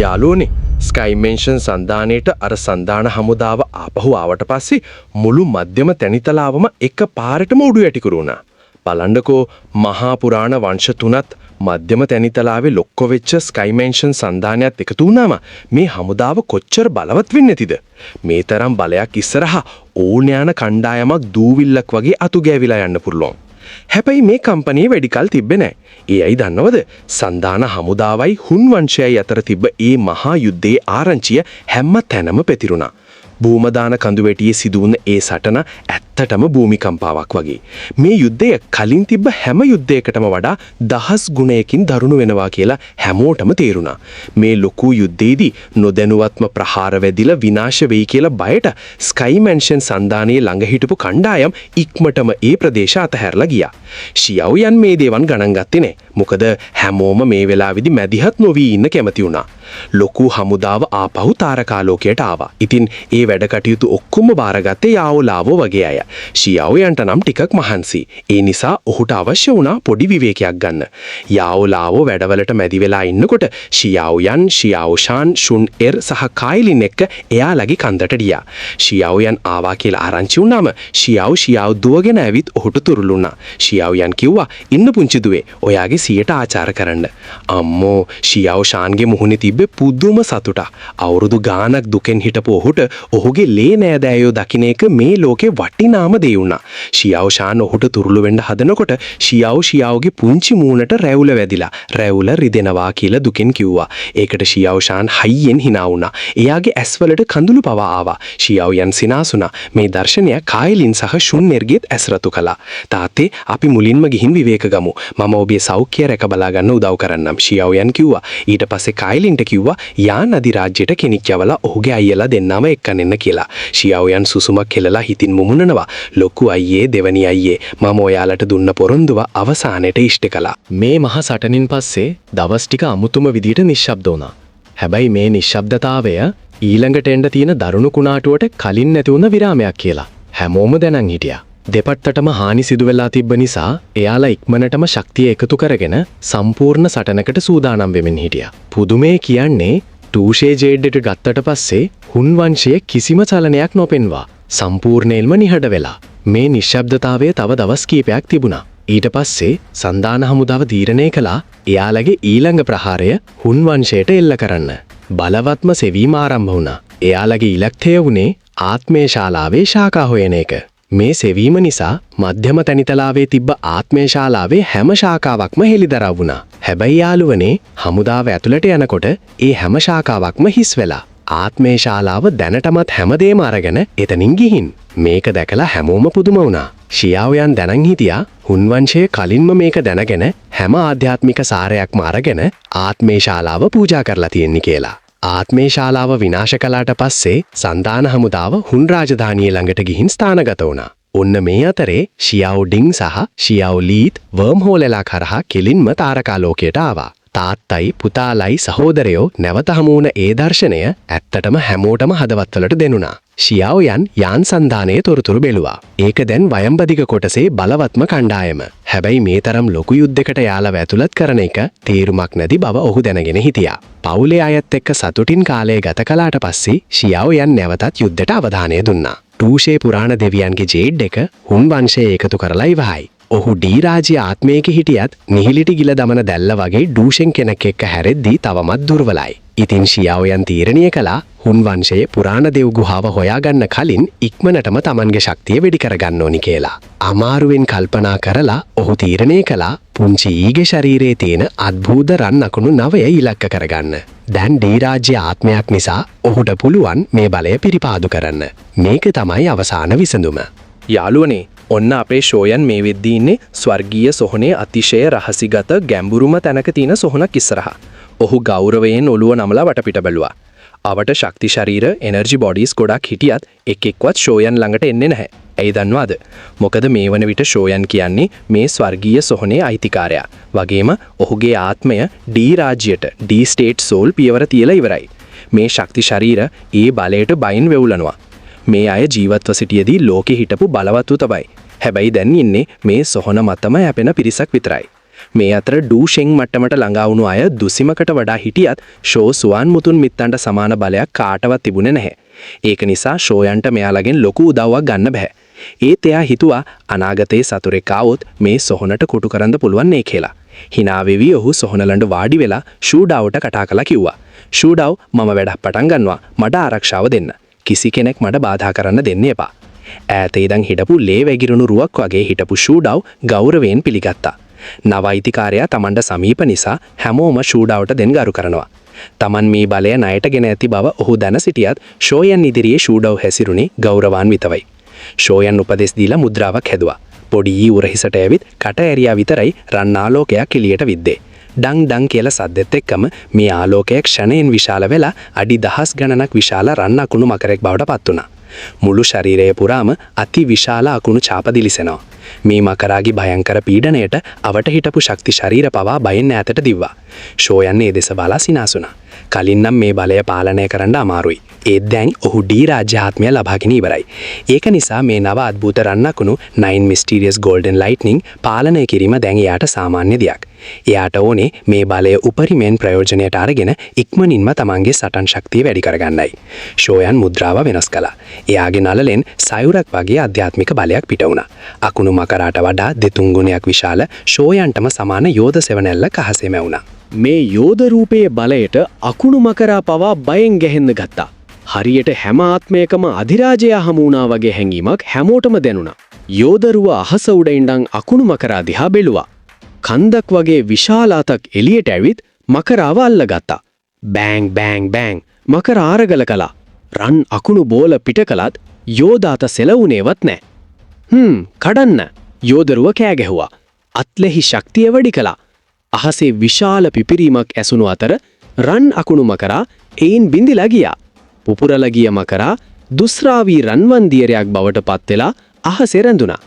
යාළුවනේ ස්කයිමෙන්ෂන් සන්දානයේට අර සන්දාන හමුදාව ආපහු ආවට පස්සේ මුළු මධ්‍යම තැනිතලාවම එක පාරටම උඩු යටි කරුණා. බලන්නකෝ මහා පුරාණ වංශ තුනත් මධ්‍යම තැනිතලාවේ ලොක්කො වෙච්ච ස්කයිමෙන්ෂන් සන්දානයත් එකතු වුණාම මේ හමුදාව කොච්චර බලවත් වෙන්නේ නැතිද? මේ තරම් බලයක් ඉස්සරහා ඕනෑන කණ්ඩායමක් දූවිල්ලක් වගේ අතු ගෑවිලා යන්න පුළුවන්. හැබැයි මේ කම්පැනි වැඩි කල තිබ්බේ නැහැ. ඒ අය දන්නවද? සන්දාන හමුදාවයි හුන් වංශයයි අතර තිබ්බ ඒ මහා යුද්ධයේ ආරංචිය හැම තැනම පැතිරුණා. භූමදාන කඳුවැටියේ සිදු වුණ ඒ සටන ඇත්තටම භූමිකම්පාවක් වගේ. මේ යුද්ධය කලින් තිබ්බ හැම යුද්ධයකටම වඩා දහස් ගුණයකින් දරුණු වෙනවා කියලා හැමෝටම තේරුණා. මේ ලොකු යුද්ධයේදී නොදැනුවත්ම ප්‍රහාර වැදිලා විනාශ වෙයි කියලා බයට ස්කයිමෙන්ෂන් සන්දානයේ ළඟ හිටපු කණ්ඩායම් ඉක්මටම ඒ ප්‍රදේශ අතහැරලා ගියා. ෂියවුයන් මේ දේවන් ගණන් ගත්තේ නැහැ. මොකද හැමෝම මේ වෙලාවේදී මැදිහත් නොවි ඉන්න කැමති වුණා. ලොකු හමුදාව ආපහු තාරකාලෝකයට ආවා. ඉතින් ඒ වැඩ කටයුතු ඔක්කොම බාරගත්තේ යාවලාවෝ වගේ අය. ෂියාවයන්ට නම් ටිකක් මහන්සි. ඒ නිසා ඔහුට අවශ්‍ය වුණා පොඩි විවේකයක් ගන්න. යාවලාවෝ වැඩවලට මැදි වෙලා ඉන්නකොට ෂියාවයන්, ෂියාවෂාන්, ෂුන් එර් සහ කායිලින් එක්ක එයාලගේ කන්දට ගියා. ෂියාවයන් ආවා කියලා ආරංචි වුණාම ෂියාව් දුවගෙන ඇවිත් ඔහුට තුරුළුණා. ෂියාවයන් කිව්වා ඉන්න පුංචි දුවේ ඔයාගේ සියට ආචාර කරන්න. අම්මෝ ෂියාවෂාන්ගේ මුහුණේ තිබ්බේ පුදුම සතුටක්. අවුරුදු ගාණක් දුකෙන් හිටපු ඔහුට ඔහුගේ ලේ නෑදෑයෝ දකින්න එක මේ ලෝකේ වටිනාම දේ වුණා. ෂියාවෂාන් ඔහුට තුරුළු වෙන්න හදනකොට ෂියාව්ගේ පුංචි මූණට රැවුල වැදිලා රැවුල රිදෙනවා කියලා දුකෙන් කිව්වා. ඒකට ෂියාවෂාන් හයියෙන් hina වුණා. එයාගේ ඇස්වලට කඳුළු පවා ආවා. ෂියාවයන් සිනාසුණා. මේ දර්ශනය කායිලින් සහ ෂුන්නෙර්ගෙත් ඇස්රතු කළා. තාත්තේ අපි මුලින්ම ගිහින් විවේක ගමු. මම ඔබේ සෞඛ්‍යය රැක බලා ගන්න උදව් කරන්නම් ෂියාවයන් කිව්වා. ඊට පස්සේ කායිලින්ට කිව්වා යාන් අධිරාජ්‍යයට කෙනෙක් යවලා ඔහුගේ අයියලා දෙන්නම එක්කනෙන්න කියලා. ෂියාවයන් සුසුමක් කෙලලා හිතින් මුමුණනවා. ලොකු අයියේ දෙවනි අයියේ මම ඔයාලට දුන්න පොරොන්දුව අවසානයේ ඉෂ්ට කළා. මේ මහ සටනින් පස්සේ දවස් ටික අමුතුම විදියට නිශ්ශබ්ද වුණා. හැබැයි මේ නිශ්ශබ්දතාවය ඊළඟට එන්න තියෙන දරුණු කුණාටුවට කලින් නැති වුණ විරාමයක් කියලා හැමෝම දැනන් හිටියා. දෙපැත්තටම හානි සිදු වෙලා තිබ්බ නිසා එයාලා ඉක්මනටම ශක්තිය එකතු කරගෙන සම්පූර්ණ සටනකට සූදානම් වෙමින් හිටියා. පුදුමේ කියන්නේ ටූෂේ ජේඩ්ඩට ගත්තට පස්සේ හුන් වංශයේ කිසිම චලනයක් නොපෙන්වා සම්පූර්ණයෙන්ම නිහඬ වෙලා මේ නිශ්ශබ්දතාවය තව දවස් කීපයක් තිබුණා. ඊට පස්සේ සන්දාන හමුදාව තීරණය කළා එයාලගේ ඊළඟ ප්‍රහාරය හුන් වංශයට එල්ල කරන්න. බලවත්ම සෙවීම ආරම්භ වුණා. එයාලගේ ඉලක්කය වුණේ ආත්මේ ශාලාවේ ශාඛා හොයන එක. මේ සෙවීම නිසා මධ්‍යම තැනිතලාවේ තිබ්බ ආත්මේ ශාලාවේ හැම ශාඛාවක්ම හෙළිදරව් වුණා. හැබැයි යාළුවනේ හමුදාව ඇතුළට යනකොට ඒ හැම ශාඛාවක්ම හිස් වෙලා. ආත්මේ ශාලාව දැනටමත් හැමදේම අරගෙන එතනින් ගිහින්. මේක දැකලා හැමෝම පුදුම වුණා. ෂියාවයන් දැනන් හිටියා හුන් වංශයේ කලින්ම මේක දැනගෙන හැම ආධ්‍යාත්මික සාරයක්ම අරගෙන ආත්මේ ශාලාව පූජා කරලා තියෙන්නේ කියලා. ආත්මේ ශාලාව විනාශ කළාට පස්සේ සන්දාන හමුදාව හුන් රාජධානිය ළඟට ගිහින් ස්ථානගත වුණා. ඔන්න මේ අතරේ ෂියාව් ඩින් සහ ෂියාව් ලීත් වර්ම් හෝලලා කරහා කෙලින්ම තාරකාලෝකයට ආවා. තාත්තයි පුතාලයි සහෝදරයෝ නැවත හමු වුණ ඒ දර්ශනය ඇත්තටම හැමෝටම හදවත්වලට දෙනුණා. ෂියාවයන් යාන් සන්දානයේ තොරතුරු බැලුවා. ඒක දැන් වයම්බදික කොටසේ බලවත්ම කණ්ඩායම. හැබැයි මේ තරම් ලොකු යුද්ධයකට යාලව ඇතුළත් කරන එක තේරුමක් නැති බව ඔහු දැනගෙන හිටියා. පවුලේ අයත් එක්ක සතුටින් කාලය ගත කළාට පස්සේ ෂියාවයන් නැවතත් යුද්ධයට අවධානය දුන්නා. ටූෂේ පුරාණ දෙවියන්ගේ ජේඩ් එක හුන් වංශයේ එකතු කරලා ඉවහයි. ඔහු ඩී රාජ්‍ය ආත්මයක හිටියත් නිහිලිටි ගිල දමන දැල්ල වගේ ඩූෂෙන් කෙනෙක් එක්ක හැරෙද්දී තවමත් දුර්වලයි. ඉතින් ෂියාවයන් තීරණය කළා හුන් වංශයේ පුරාණ දෙව් ගුහාව හොයාගන්න කලින් ඉක්මනටම Tamanගේ ශක්තිය වෙඩි කරගන්න ඕනි කියලා. අමාරුවෙන් කල්පනා කරලා ඔහු තීරණය කළා පුංචි ඊගේ ශරීරයේ තියෙන අద్භූත රන් අකුණු 9 ඉලක්ක කරගන්න. දැන් ඩී රාජ්‍ය ආත්මයක් නිසා ඔහුට පුළුවන් මේ බලය පිරිපාදු කරන්න. මේක තමයි අවසාන විසඳුම. යාළුවනේ ඔන්න අපේ ෂෝයන් මේ වෙද්දී ඉන්නේ ස්වර්ගීය සොහනේ අතිශය රහසිගත ගැඹුරුම තැනක තියෙන සොහනක් ඉස්සරහා. ඔහු ගෞරවයෙන් ඔළුව නමලා වටපිට බැලුවා. අවට ශක්ති ශරීර එනර්ජි බොඩීස් ගොඩක් හිටියත් එක්කවත් ෂෝයන් ළඟට එන්නේ නැහැ. ඇයි දන්නවද? මොකද මේ වන විට ෂෝයන් කියන්නේ මේ ස්වර්ගීය සොහනේ අයිතිකාරයා. වගේම ඔහුගේ ආත්මය ඩී රාජ්‍යයට ඩී ස්ටේට් සෝල් පියවර තියලා ඉවරයි. මේ ශක්ති ශරීර ඒ බලයට බයින් වෙවුලනවා. මේ අය ජීවත්ව සිටියේදී ලෝකෙ හිටපු බලවත්තු තමයි. හැබැයි දැන් ඉන්නේ මේ සොහන මතම යැපෙන පිරිසක් විතරයි. මේ අතර ඩූෂෙන් මට්ටමට ළඟා වුණු අය දුසිමකට වඩා හිටියත් ෂෝ සුවන් මුතුන් මිත්තන්ට සමාන බලයක් කාටවත් තිබුණේ නැහැ. ඒක නිසා ෂෝයන්ට මෙයාලගෙන් ලොකු උදව්වක් ගන්න බෑ. ඒත් එයා හිතුවා අනාගතයේ සතුරෙක් ආවොත් මේ සොහනට කුටු කරන්න පුළුවන් නේ කියලා. hina වෙවි ඔහු සොහන ළඟ වාඩි වෙලා ෂූඩාවට කතා කළා කිව්වා. ෂූඩාව් මම වැඩක් පටන් ගන්නවා. මට ආරක්ෂාව දෙන්න. කිසි කෙනෙක් මට බාධා කරන්න දෙන්න එපා. ඈතේ ඉඳන් හිටපු ලේ වැగిරුණු රුවක් වගේ හිටපු ෂූඩාව් ගෞරවයෙන් පිළිගත්තා. නව අයිතිකාරයා Tamanda සමීප නිසා හැමෝම ෂූඩාවට දෙන් ගරු කරනවා. Taman මේ බලය ණයටගෙන ඇති බව ඔහු දැන සිටියත් ෂෝයන් ඉදිරියේ ෂූඩාව් හැසිරුණේ ගෞරවාන්විතවයි. ෂෝයන් උපදෙස් දීලා මුද්‍රාවක් හැදුවා. පොඩි උරහිසට ඇවිත් කට ඇරියා විතරයි රන් ආලෝකයක් එළියට විද්දේ. ඩං ඩං කියලා සද්දෙත් එක්කම මේ ආලෝකය ක්ෂණයෙන් විශාල වෙලා අඩි දහස් ගණනක් විශාල රන් අකුණු මකරෙක් බවට පත් වුණා. මුළු ශරීරය පුරාම අති විශාල අකුණු ඡාප දිලිසෙනවා. මේ මකරාගේ භයංකර පීඩණයට අවට හිටපු ශක්ති ශරීර පවා බයෙන් ඈතට දිව්වා. ෂෝයන් ඒ දෙස බලා සිනාසුණා. කලින් නම් මේ බලය පාලනය කරන්න අමාරුයි. ඒත් දැන් ඔහු ඩී රාජ්‍ය ආත්මය ලබාගෙන ඉවරයි. ඒක නිසා මේ නව අద్భుත රන් අකුණු 9 Mysterious Golden Lightning පාලනය කිරීම දැන් එයාට සාමාන්‍ය දෙයක්. එයාට ඕනේ මේ බලය උපරිමයෙන් ප්‍රයෝජනයට අරගෙන ඉක්මනින්ම තමන්ගේ සටන් ශක්තිය වැඩි කරගන්නයි. ෂෝයන් මුද්‍රාව වෙනස් කළා. එයාගේ නළලෙන් සයුරක් වගේ ආධ්‍යාත්මික බලයක් පිට වුණා. අකුණු මකරාට වඩා දෙතුන් ගුණයක් විශාල ෂෝයන්ටම සමාන යෝධ සෙවණැල්ල කහසෙම වුණා. මේ යෝධ රූපයේ බලයට අකුණු මකරා පවා බයෙන් ගැහෙන්න ගත්තා. හරියට හැම ආත්මයකම අධිරාජයා හමු වුණා වගේ හැඟීමක් හැමෝටම දැනුණා. යෝධරුව අහස උඩ ඉඳන් අකුණු මකරා දිහා බැලුවා. කන්දක් වගේ විශාල අතක් එළියට ඇවිත් මකරාව අල්ලගත්තා. බෑන් බෑන් බෑන් මකරා ආරගල කළා. රන් අකුණු බෝල පිට කළත් යෝධාත සෙලවුනේවත් නැහැ. කඩන්න යෝධරුව කෑ ගැහුවා. අත්ලෙහි ශක්තිය වැඩි කළා. අහසේ විශාල පිපිරීමක් ඇසුණු අතර රන් අකුණු මකරා එයින් බිඳිලා ගියා. පුපුරලා ගිය මකරා දුස්රාවී රන්වන් දියරයක් බවට පත් වෙලා අහසේ රැඳුණා.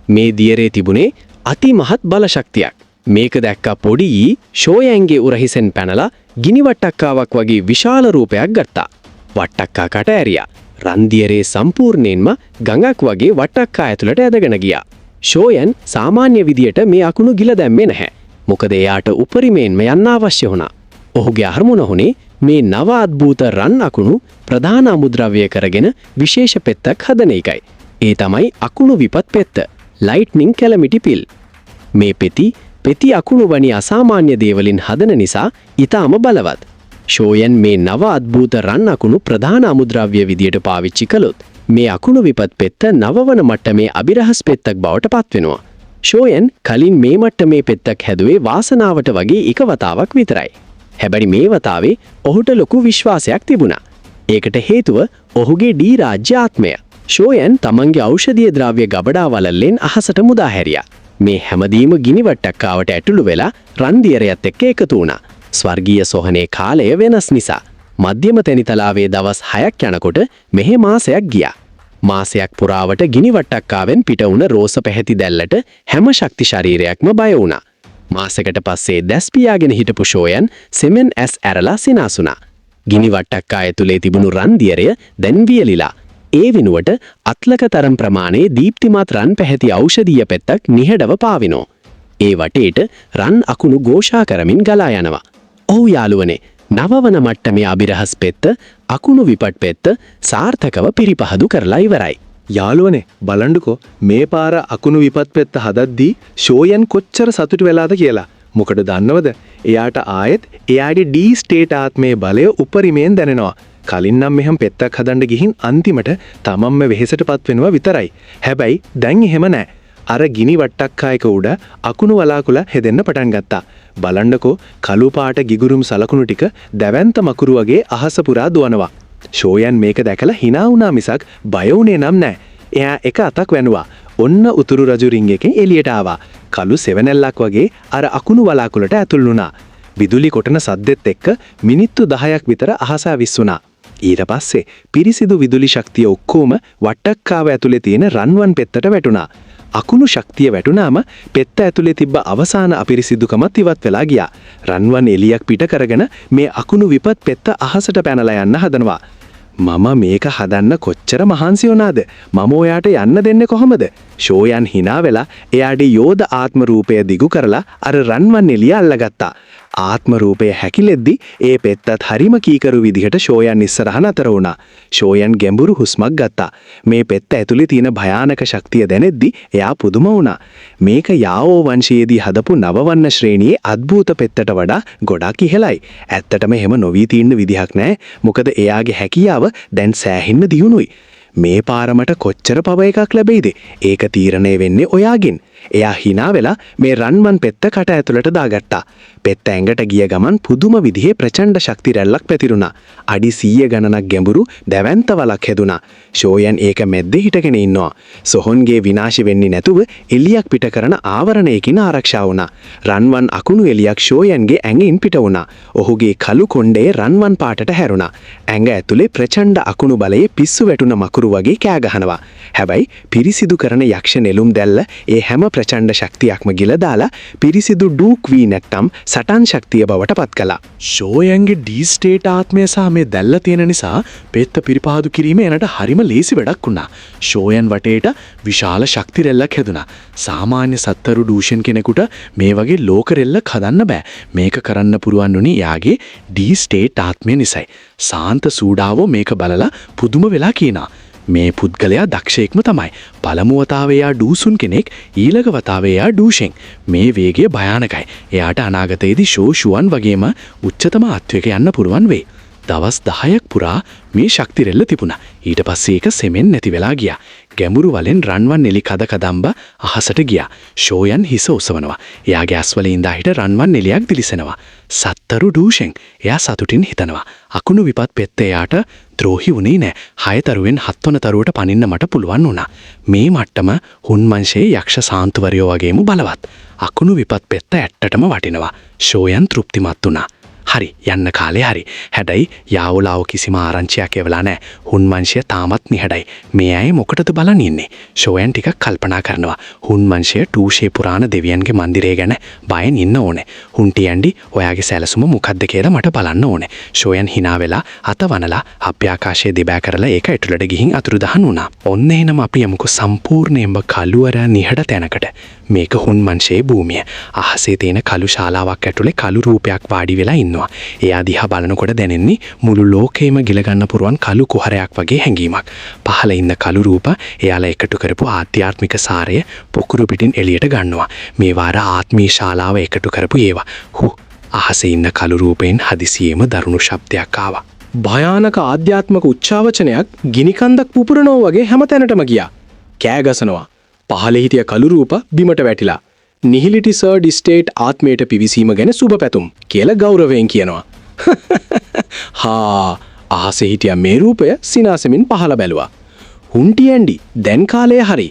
මේ දියරේ තිබුණේ අතිමහත් බල ශක්තියක්. මේක දැක්ක පොඩි ෂෝයන්ගේ උරහිසෙන් පැනලා ගිනි වට්ටක්කාවක් වගේ විශාල රූපයක් ගත්තා. වට්ටක්කා කට ඇරියා. රන් දියරේ සම්පූර්ණයෙන්ම ගඟක් වගේ වට්ටක්කා ඇතුළට ඇදගෙන ගියා. ෂෝයන් සාමාන්‍ය විදියට මේ අකුණු ගිල දැම්මේ නැහැ. මොකද එයාට උපරිමයෙන්ම යන්න අවශ්‍ය වුණා. ඔහුගේ අරමුණ වුණේ මේ නව අද්භූත රන් අකුණු ප්‍රධාන අමුද්‍රව්‍ය කරගෙන විශේෂ පෙත්තක් හදන එකයි. ඒ තමයි අකුණු විපත් පෙත්ත. Lightning Calamity Pill. මේ පෙති අකුණු වනි අසාමාන්‍ය දේවලින් හදන නිසා ඊටාම බලවත්. ෂෝයන් මේ නව අද්භූත රන් අකුණු ප්‍රධාන අමුද්‍රව්‍ය විදියට පාවිච්චි කළොත් මේ අකුණු විපත් පෙත්ත නවවන මට්ටමේ අභිරහස් පෙත්තක් බවට පත් වෙනවා. ෂෝයන් කලින් මේ මට්ටමේ පෙත්තක් හැදුවේ වාසනාවට වගේ එක වතාවක් විතරයි. හැබැයි මේ වතාවේ ඔහුට ලොකු විශ්වාසයක් තිබුණා. ඒකට හේතුව ඔහුගේ ඩී රාජ්‍ය ආත්මය. ෂෝයන් තමන්ගේ ඖෂධීය ද්‍රව්‍ය ගබඩා වලල්ලෙන් අහසට මුදා හැරියා. මේ හැමදීම ගිනි වට්ටක්කාවට ඇතුළු වෙලා රන් දියරයත් එක්ක එකතු වුණා. ස්වර්ගීය සොහනේ කාලය වෙනස් නිසා මධ්‍යම තැනිතලාවේ දවස් 6ක් යනකොට මෙහි මාසයක් ගියා. මාසයක් පුරාවට ගිනි වට්ටක්කාවෙන් පිට වුණ රෝස පැහැති දැල්ලට හැම ශක්ති ශරීරයක්ම බය වුණා. මාසෙකට පස්සේ දැස් පියාගෙන හිටපු ෂෝයන් සෙමෙන් ඇස් ඇරලා සිනාසුණා. ගිනි වට්ටක්කා ඇතුලේ තිබුණු රන් දියරය දැන් වියලිලා. ඒ වෙනුවට අත්ලක තරම් ප්‍රමාණයේ දීප්තිමත් රන් පැහැති ඖෂධීය පෙත්තක් නිහඬව පාවිනෝ. ඒ වටේට රන් අකුණු ഘോഷා කරමින් ගලා යනවා. ඔව් යාළුවනේ, නවවන මට්ටමේ අභිරහස් පෙත්ත, අකුණු විපට් පෙත්ත සාර්ථකව පිරිපහදු කරලා ඉවරයි. යාළුවනේ බලන්නකෝ මේ පාර අකුණු විපත් පෙත්ත හදද්දී ෂෝයන් කොච්චර සතුටු වෙලාද කියලා. මොකද දන්නවද? එයාට ආයෙත් එයාගේ ඩී ස්ටේට් ආත්මයේ බලය උපරිමයෙන් දැනෙනවා. කලින් නම් මෙහෙම පෙත්තක් හදන්න ගිහින් අන්තිමට තමන්ම වෙහෙසටපත් වෙනවා විතරයි. හැබැයි දැන් එහෙම නැහැ. අර ගිනි වට්ටක්කායක උඩ අකුණු වලාකුළ හෙදෙන්න පටන් ගත්තා. බලන්නකෝ කළු පාට ගිගුරුම් සලකුණු ටික දැවැන්ත මකුරු වගේ අහස පුරා දුවනවා. ෂෝයන් මේක දැකලා hina වුණා මිසක් බය වුණේ නම් නැහැ. එයා එක අතක් වැනුවා. ඔන්න උතුරු රජු රින් එකෙන් එළියට ආවා. කළු සෙවණැල්ලක් වගේ අර අකුණු වලාකුළට ඇතුල් වුණා. විදුලි කොටන සද්දෙත් එක්ක මිනිත්තු 10ක් විතර අහස විස්සුණා. ඊට පස්සේ පිරිසිදු විදුලි ශක්තිය ඔක්කොම වට්ටක්කාව ඇතුලේ තියෙන රන්වන් පෙත්තට වැටුණා. අකුණු ශක්තිය වැටුණාම පෙත්ත ඇතුලේ තිබ්බ අවසාන අපිරිසිදුකමත් ඉවත් වෙලා ගියා. රන්වන් එලියක් පිට කරගෙන මේ අකුණු විපත් පෙත්ත අහසට පැනලා යන්න හදනවා. මම මේක හදන්න කොච්චර මහන්සි වුණාද? මම ඔයාට යන්න දෙන්නේ කොහමද? ෂෝයන් hina වෙලා එයාගේ යෝධ ආත්ම රූපය දිගු කරලා අර රන්වන් එළිය අල්ලගත්තා. ආත්ම රූපය හැකිලෙද්දි ඒ පෙත්තත් හරිම කීකරු විදිහට ෂෝයන් ඉස්සරහ නතර වුණා. ෂෝයන් ගැඹුරු හුස්මක් ගත්තා. මේ පෙත්ත ඇතුලේ තියෙන භයානක ශක්තිය දැනෙද්දි එයා පුදුම වුණා. මේක යාଓ වංශයේදී හදපු නවවන්න ශ්‍රේණියේ අద్భుත පෙත්තට වඩා ගොඩක් ඉහළයි. ඇත්තටම එහෙම නොවී තියෙන විදිහක් නැහැ. මොකද එයාගේ හැකියාව දැන් සෑහෙන්න දියුණුයි. මේ පාරමට කොච්චර පව එකක් ලැබෙයිද? ඒක තීරණය වෙන්නේ ඔයාගෙන්. එයා hina වෙලා මේ රන්වන් පෙත්ත කට ඇතුළට දාගත්තා. පෙත්ත ඇඟට ගිය ගමන් පුදුම විදිහේ ප්‍රචණ්ඩ ශක්ති රැල්ලක් පැතිරුණා. අඩි 100 ගණනක් ගැඹුරු දැවැන්ත වලක් හැදුනා. ෂෝයන් ඒක මැද්දේ හිටගෙන ඉන්නවා. සොහොන්ගේ විනාශ වෙන්නේ නැතුව එලියක් පිට කරන ආවරණයකින් ආරක්ෂා වුණා. රන්වන් අකුණු එලියක් ෂෝයන්ගේ ඇඟෙන් පිට වුණා. ඔහුගේ කළු කොණ්ඩේ රන්වන් පාටට හැරුණා. ඇඟ ඇතුලේ ප්‍රචණ්ඩ අකුණු බලයේ පිස්සු වැටුණ මකුරු වගේ කෑ ගහනවා. හැබැයි පිරිසිදු කරන යක්ෂ නෙළුම් දැල්ල ඒ හැම ප්‍රචණ්ඩ ශක්තියක්ම ගිල දාලා පිරිසිදු ඩූක් වී නැත්නම් සටන් ශක්තිය බවට පත් කළා. ෂෝයන්ගේ ඩී ස්ටේට් ආත්මය සහ මේ දැල්ල තියෙන නිසා පෙත්ත පිරිපහදු කිරීම එනට හරිම ලේසි වැඩක් වුණා. ෂෝයන් වටේට විශාල ශක්ති රැල්ලක් හැදුනා. සාමාන්‍ය සත්තරු දූෂන් කෙනෙකුට මේ වගේ ලෝක රැල්ලක් හදන්න බෑ. මේක කරන්න පුරුවන් වුණේ යාගේ ඩී ස්ටේට් ආත්මය නිසයි. සාන්ත සූඩාවෝ මේක බලලා පුදුම වෙලා කියනවා. මේ පුද්ගලයා දක්ෂයෙක්ම තමයි. පළමු වතාවේ යා ඩූසුන් කෙනෙක්, ඊළඟ වතාවේ යා ඩූෂෙන්. මේ වේගය භයානකයි. එයාට අනාගතයේදී ෂෝෂුවන් වගේම උච්චතම අත්වයක යන්න පුරුවන් වෙයි. දවස් 10ක් පුරා මේ ශක්ති රෙල්ල තිබුණා. ඊට පස්සේ ඒක සෙමෙන් නැති වෙලා ගියා. ගැඹුරු වලෙන් රන්වන් එලි කද කදම්බ අහසට ගියා. ෂෝයන් හිස ඔසවනවා. එයාගේ ඇස්වල ඉඳා හිට රන්වන් එලියක් දිලිසෙනවා. සත්තරු ඩූෂෙන්. එයා සතුටින් හිතනවා. අකුණු විපත් පෙත්ත එයාට ද්‍රෝහි වුණේ නෑ. 6 තරුවෙන් 7 වන තරුවට පනින්න මට පුළුවන් වුණා. මේ මට්ටම හුන්මංශයේ යක්ෂ සාන්තුවරයෝ වගේම බලවත්. අකුණු විපත් පෙත්ත ඇත්තටම වටිනවා. ෂෝයන් තෘප්තිමත් වුණා. හරි යන්න කාලේ හරි. හැබැයි යාවුලාව කිසිම ආරංචියක් එවලා නැහැ. හුන්මංශය තාමත් නිහඬයි. මේ අය මොකටද බලන් ඉන්නේ? ෂෝයන් ටිකක් කල්පනා කරනවා. හුන්මංශය ටූෂේ පුරාණ දෙවියන්ගේ මන්දිරය ගැන බයෙන් ඉන්න ඕනේ. හුන්ටියන්ඩි ඔයාගේ සැලසුම මොකද්ද කියලා මට බලන්න ඕනේ. ෂෝයන් hina වෙලා අත වනලා අභ්‍යාකාශයේ දිබෑ කරලා ඒක ඇතුළට ගිහින් අතුරුදහන් වුණා. ඔන්න එහෙනම් අපි යමුකෝ සම්පූර්ණයෙන්ම කළුවර නිහඬ තැනකට. මේක හුන්මංශයේ භූමිය. අහසේ තියෙන කළු ශාලාවක් ඇතුලේ කළු රූපයක් වාඩි වෙලා ඉන්නවා. එයා දිහා බලනකොට දැනෙන්නේ මුළු ලෝකෙම ගිලගන්න පුරුවන් කළු කුහරයක් වගේ හැඟීමක්. පහළ ඉන්න කළු රූප එයාලා එකතු කරපු ආධ්‍යාත්මික සාරය පොකුරු පිටින් එළියට ගන්නවා. මේ වාර ආත්මී ශාලාව එකතු කරපු ඒවා. අහසේ ඉන්න කළු රූපයෙන් හදිසියෙම දරුණු ශබ්දයක් ආවා. භයානක ආධ්‍යාත්මක උච්චාවචනයක් ගිනිකන්දක් පුපුරනවා වගේ හැමතැනටම ගියා. කෑ ගසනවා. පහළ හිටිය කළු රූප බිමට වැටිලා. නිහිලිටි සර් ඩිස්ටේට් ආත්මයට පිවිසීම ගැන සුබ පැතුම් කියලා ගෞරවයෙන් කියනවා. අහසේ හිටිය මේ රූපය සිනාසෙමින් පහළ බැලුවා. හුන්ටියන්ඩි දැන් කාලය හරි.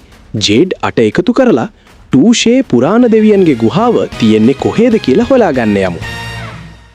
ජේඩ් 8 එකතු කරලා ටූෂේ පුරාණ දෙවියන්ගේ ගුහාව තියෙන්නේ කොහෙද කියලා හොයාගන්න යමු.